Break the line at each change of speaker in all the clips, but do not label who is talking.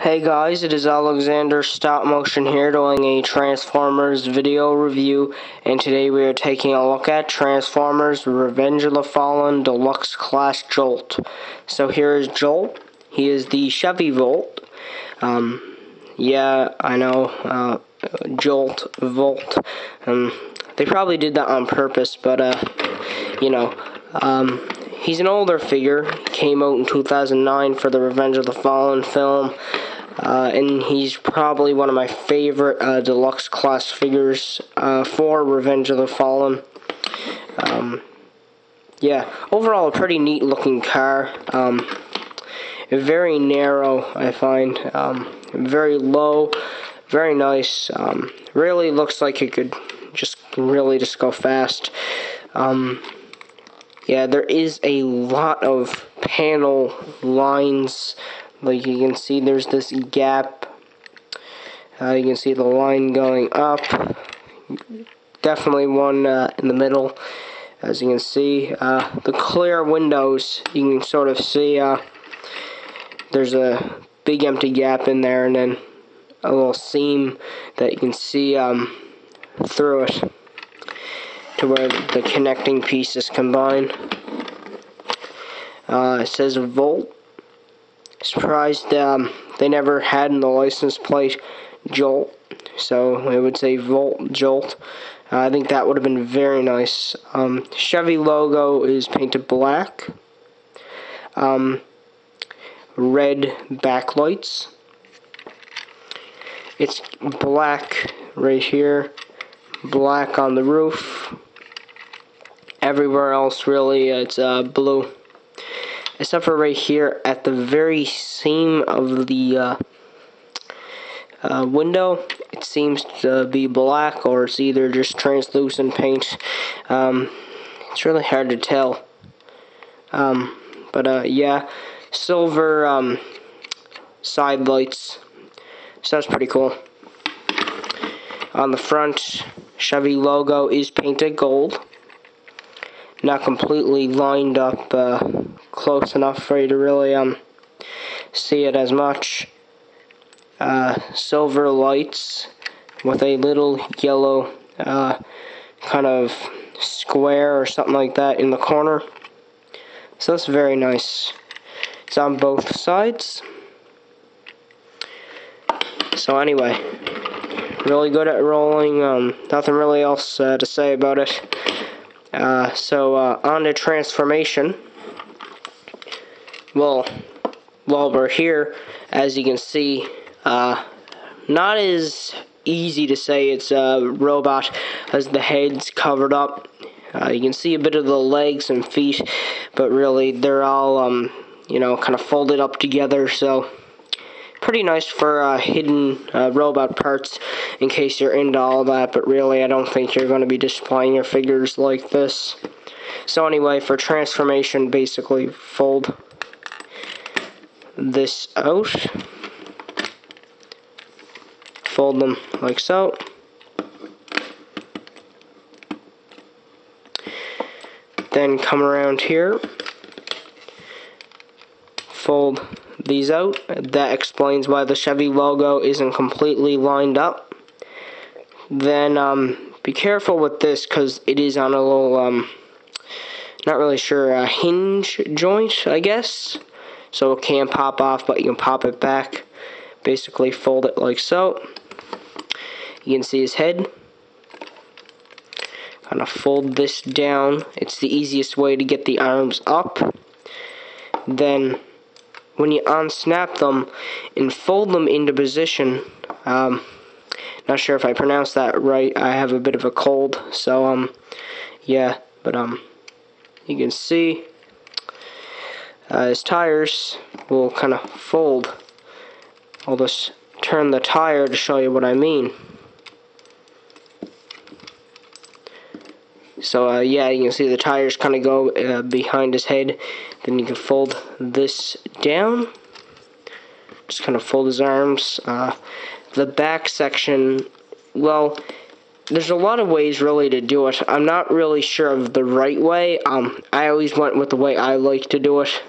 Hey guys, it is AlexanderStopmotion here doing a Transformers video review, and today we are taking a look at Transformers Revenge of the Fallen Deluxe Class Jolt. So here is Jolt. He is the Chevy Volt. Yeah, I know, Jolt, Volt. They probably did that on purpose, but, he's an older figure. He came out in 2009 for the Revenge of the Fallen film. And he's probably one of my favorite deluxe class figures for Revenge of the Fallen. Yeah, overall a pretty neat looking car. Very narrow, I find. Very low, very nice. Really looks like it could just go fast. Yeah, there is a lot of panel lines. Like you can see, there's this gap. You can see the line going up. Definitely one in the middle. As you can see, the clear windows, you can sort of see there's a big empty gap in there, and then a little seam that you can see through it to where the connecting pieces combine. It says Volt. Surprised they never had in the license plate Jolt, so it would say Volt Jolt. I think that would have been very nice. Chevy logo is painted black. Red backlights. It's black right here, black on the roof. Everywhere else, really, it's blue. Except for right here at the very seam of the window, it seems to be black, or it's either just translucent paint. It's really hard to tell. Yeah, silver side lights, so that's pretty cool. On the front, Chevy logo is painted gold. Not completely lined up close enough for you to really see it as much. Silver lights with a little yellow kind of square or something like that in the corner. So that's very nice. It's on both sides. So anyway, really good at rolling. Nothing really else to say about it. On to transformation. Well, while we're here, as you can see, not as easy to say it's a robot as the head's covered up. You can see a bit of the legs and feet, but really they're all, kind of folded up together, so pretty nice for hidden robot parts in case you're into all that, but really I don't think you're going to be displaying your figures like this. So anyway, for transformation, basically fold this out, fold them like so, then come around here, fold these out. That explains why the Chevy logo isn't completely lined up. Then be careful with this because it is on a little not really sure, a hinge joint, I guess, so it can pop off, but you can pop it back. Basically fold it like so. You can see his head. Kind of fold this down. It's the easiest way to get the arms up. Then when you unsnap them and fold them into position, not sure if I pronounced that right. I have a bit of a cold, so yeah, but you can see his tires will kind of fold. I'll just turn the tire to show you what I mean. So yeah, you can see the tires kind of go behind his head. Then you can fold this down. Just kind of fold his arms. The back section, well, there's a lot of ways really to do it. I'm not really sure of the right way. I always went with the way I like to do it,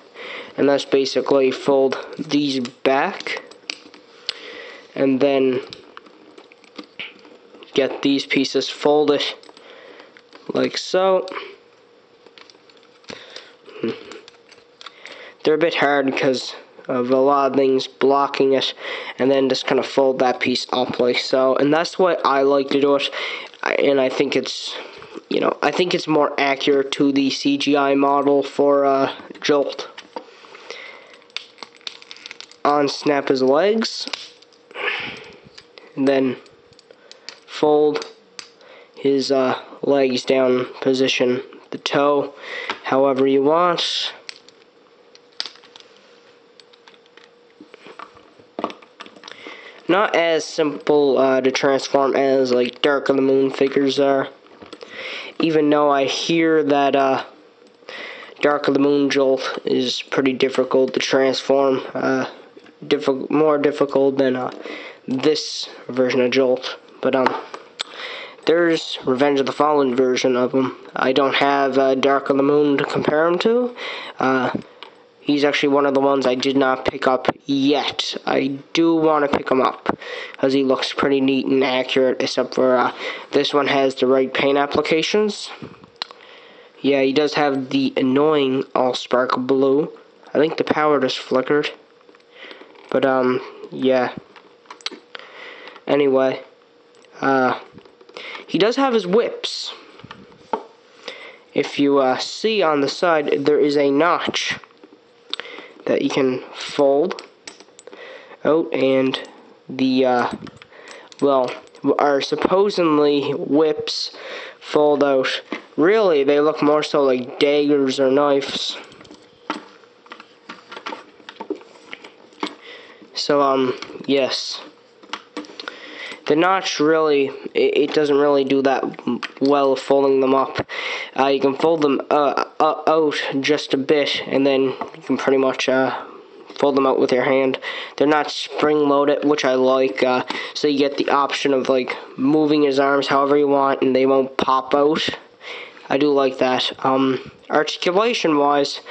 and that's basically fold these back and then get these pieces folded like so. They're a bit hard because of a lot of things blocking it, and then just kind of fold that piece up like so. And that's the way I like to do it, and I think it's, I think it's more accurate to the CGI model for Jolt. Unsnap his legs, and then fold his legs down, position the toe however you want. Not as simple to transform as like Dark of the Moon figures are, even though I hear that Dark of the Moon Jolt is pretty difficult to transform, more difficult than this version of Jolt. But there's Revenge of the Fallen version of him. I don't have Dark of the Moon to compare him to. He's actually one of the ones I did not pick up yet. I do want to pick him up because he looks pretty neat and accurate, except for this one has the right paint applications. Yeah, he does have the annoying all-spark blue. I think the power just flickered. But, yeah. Anyway, he does have his whips. If you see on the side, there is a notch that you can fold out, and the, our supposedly whips fold out. Really, they look more so like daggers or knives. So, yes. The notch really, it doesn't really do that well folding them up. You can fold them out just a bit, and then you can pretty much fold them out with your hand. They're not spring-loaded, which I like, so you get the option of like moving his arms however you want, and they won't pop out. I do like that. Articulation-wise,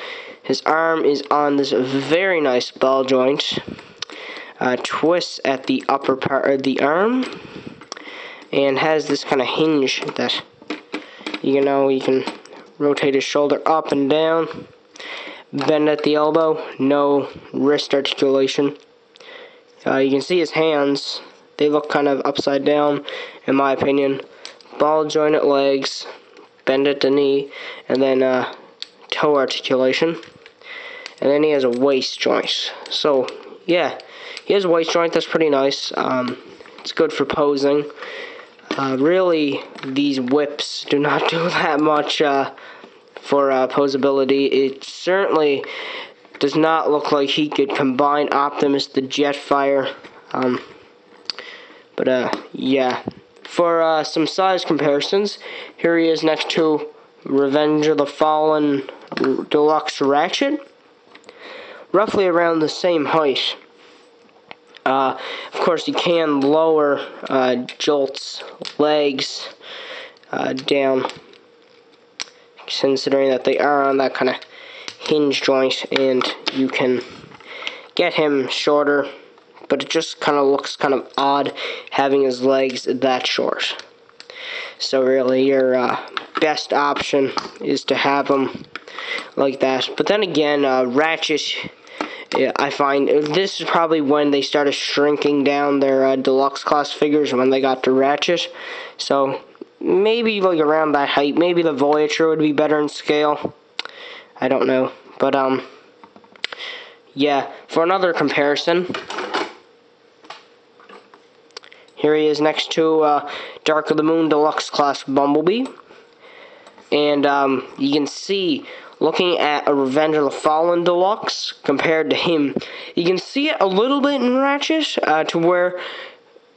his arm is on this very nice ball joint. Twists at the upper part of the arm, and has this kind of hinge that you can rotate his shoulder up and down, bend at the elbow, no wrist articulation. You can see his hands, they look kind of upside down in my opinion. Ball jointed legs, bend at the knee, and then toe articulation, and then he has a waist joint. So yeah, he has a waist joint that's pretty nice. It's good for posing. Really, these whips do not do that much for posability. It certainly does not look like he could combine Optimus the Jetfire. Yeah. For some size comparisons, here he is next to Revenge of the Fallen Deluxe Ratchet. Roughly around the same height. Of course, you can lower Jolt's legs down, considering that they are on that kind of hinge joint, and you can get him shorter, but it just kind of looks kind of odd having his legs that short. So really, your best option is to have him like that. But then again, Ratchet, I find this is probably when they started shrinking down their deluxe class figures, when they got to Ratchet. So maybe like around that height, maybe the Voyager would be better in scale. I don't know, but yeah. For another comparison, here he is next to Dark of the Moon Deluxe class Bumblebee, and you can see, looking at a Revenge of the Fallen Deluxe compared to him, you can see it a little bit in Ratchet, to where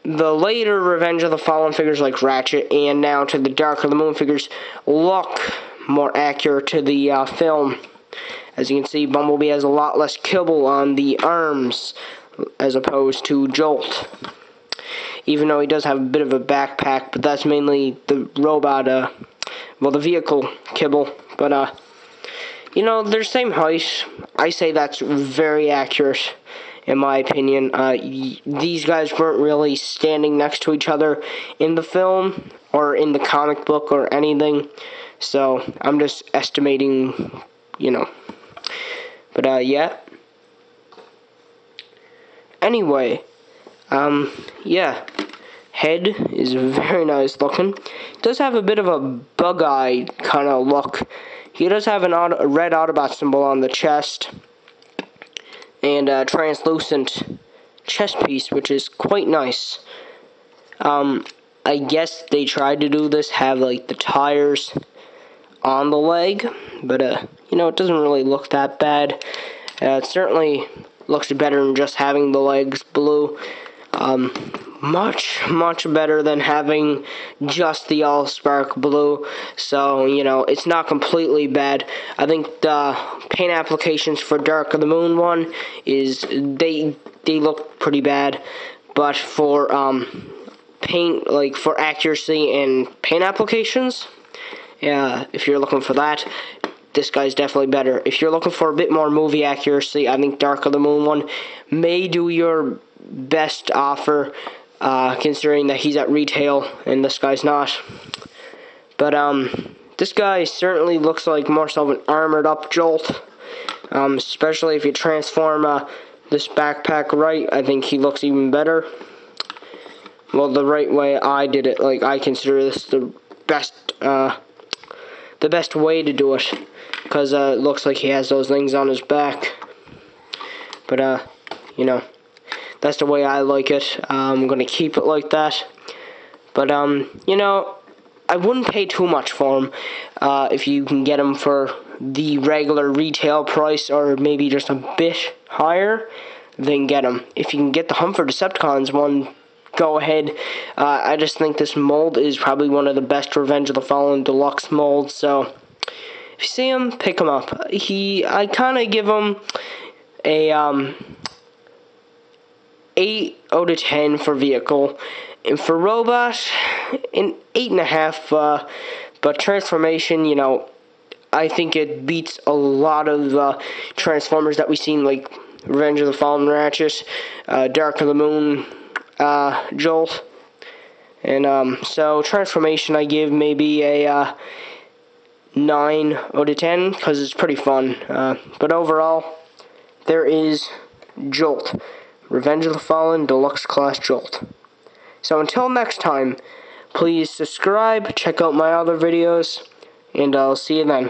the later Revenge of the Fallen figures like Ratchet and now to the Dark of the Moon figures look more accurate to the film. As you can see, Bumblebee has a lot less kibble on the arms as opposed to Jolt. Even though he does have a bit of a backpack, but that's mainly the robot, the vehicle kibble. But, they're the same height. I say that's very accurate. in my opinion. These guys weren't really standing next to each other in the film or in the comic book or anything, so I'm just estimating, you know. But yeah. Anyway, yeah. Head is very nice looking. Does have a bit of a bug-eyed kind of look. He does have a red Autobot symbol on the chest and a translucent chest piece, which is quite nice. I guess they tried to do this, have like the tires on the leg, but you know, it doesn't really look that bad. It certainly looks better than just having the legs blue. Much better than having just the Allspark blue. So, you know, it's not completely bad. I think the paint applications for Dark of the Moon one is they look pretty bad, but for paint, like for accuracy and paint applications, yeah, if you're looking for that, this guy's definitely better. If you're looking for a bit more movie accuracy, I think Dark of the Moon one may do your best offer, considering that he's at retail and this guy's not. But this guy certainly looks like more so of an armored up Jolt, especially if you transform this backpack right. I think he looks even better. Well, the right way I did it, like I consider this the best way to do it, because it looks like he has those things on his back. But you know, that's the way I like it. I'm going to keep it like that. But, you know, I wouldn't pay too much for him. If you can get him for the regular retail price or maybe just a bit higher, then get him. If you can get the Hunt for Decepticons one, go ahead. I just think this mold is probably one of the best Revenge of the Fallen Deluxe molds. So, if you see him, pick him up. I kind of give him a 8 out of 10 for vehicle, and for robot, an 8.5. But transformation, you know, I think it beats a lot of Transformers that we've seen, like Revenge of the Fallen Ratchet, Dark of the Moon, Jolt, and so transformation I give maybe a 9 out of 10 because it's pretty fun. But overall, there is Jolt. Revenge of the Fallen Deluxe Class Jolt. So until next time, please subscribe, check out my other videos, and I'll see you then.